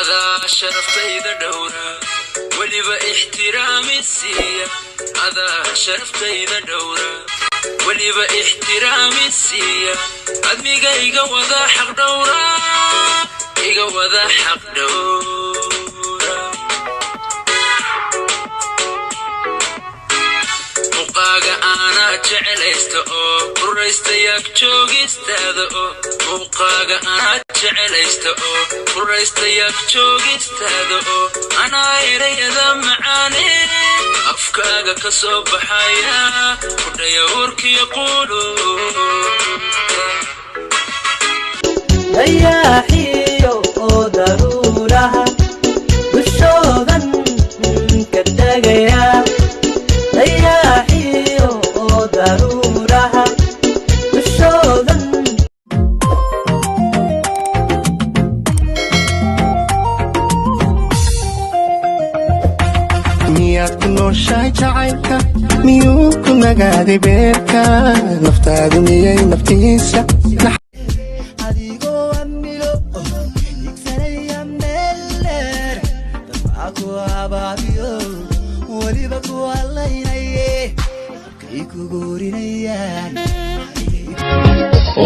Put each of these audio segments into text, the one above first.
هذا شرفتي ذا دورة ولي باحترامي السيا هذا شرفتي ذا دورة ولي باحترامي السيا أدمي إيجا وذا حق دورة إيجا وذا حق دورة وقاقا أنا جعليستو وريستياك جوغيستاذو وقاقا أنا جعليستو وريستياك جوغيستاذو أنا إيري ذا معاني أفكاقا كصوب حياة كل يورك يقولو رياحيو ضرورها بالشوغن كالدقيا رياحيو ضرورها بالشوغن miyaad ku nooshahay jacaylka miyuu ku nagaaday beerka naftaadu miyay naftiisa adigoo amilo igsanaya meeler dafca ku abaabiyo weliba ku allaynaye kay ku guurinayaan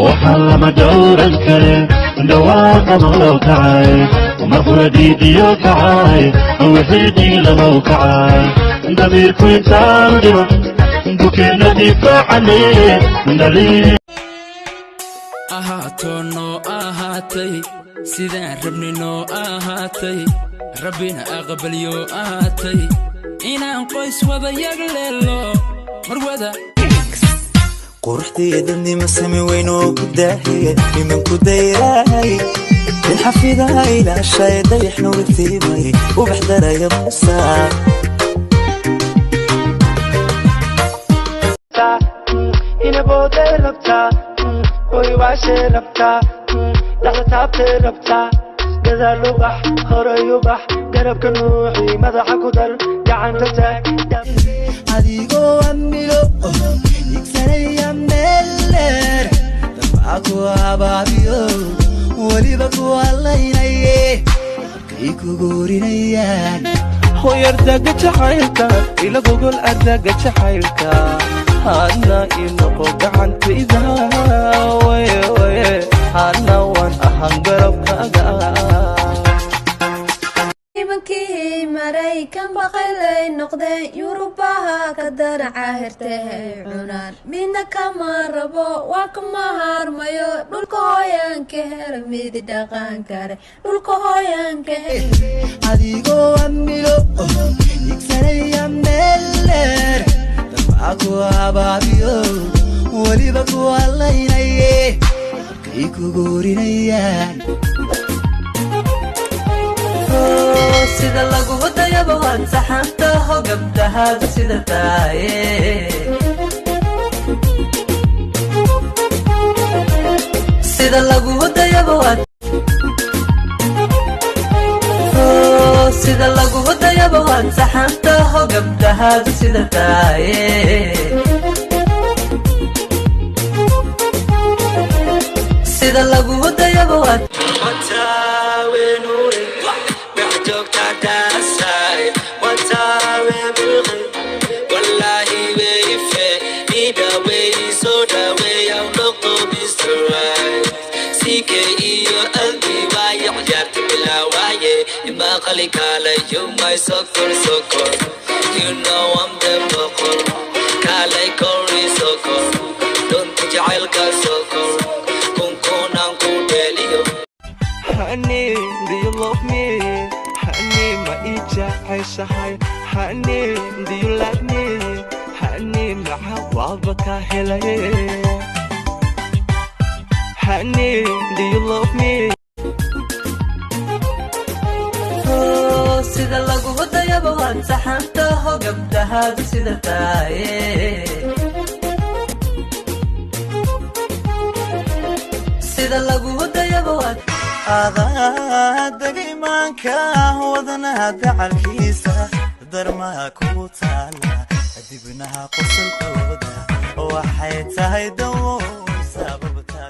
waxaa lama dhowran kare dhawaaqa malow kacay mafuradiidiyo kacay wixidii lamow kacay damiirku intaan dhiro bukeena difaacane dhalii ahaato noo ahaatay sidaan rabni noo ahaatay rabbina aqbalyo ahaatay inaan qoys wada yagleelo marwada quruxdii dadnimo sami weyn oo ku daahiye imanku dayraay الحفيدة إلى الشايدة يحنو بكتيمي وبحضر يبقصا إنا بودي ربطا ويواشي ربطا لحظة بتربطا كذا لبح خرا يبح قرب كنوحي مدحك ودر قعان تتاك هديقو أميلو يكسري أميلر دفعك وابابيو weliba ku allaynaye kay ku guurinayaan hoyardaga jacaylka ila gogol ardaga jacaylka hadna inaqo gacantayda waye hadna waan ahaan garabkaaga nimankii maraykan baqaylay noqdeen yurubaha ka danaca hirtay cunaan midna kama rabo waa kama harmayo dhulka hooyanka hela midi dhaqan kare dhulka hooyanka adigoo amilo igsanaya meeler dafca ku abaabiyo weliba ku allaynaye kay ku guurinayaan sida lagu wadayaba waan saxantaho gabdhahaadu sida taaye sida lagu wadayaba waan sida lagu wadayaba waan saxantaho gabdhahaadu sida taaye sida lagu wadayaba waan you my soccer, you know I'm the vocal. Kalay kori soccer, don't put your alka soccer. Kunkunang kudelio. Honey, do you love me? Honey, ma ijacaysahay. Honey, do you like me? Honey, maxa waaba ka helay. Honey, do you love me? sida lagu wadayaba waan saxantaho gabdhahaadu sida taaye sida lagu wadayaba waan aadaga imaanka wadanaha dacalkiisa darmaha ku taala dibnaha qosolkooda waxay tahay dawo sababta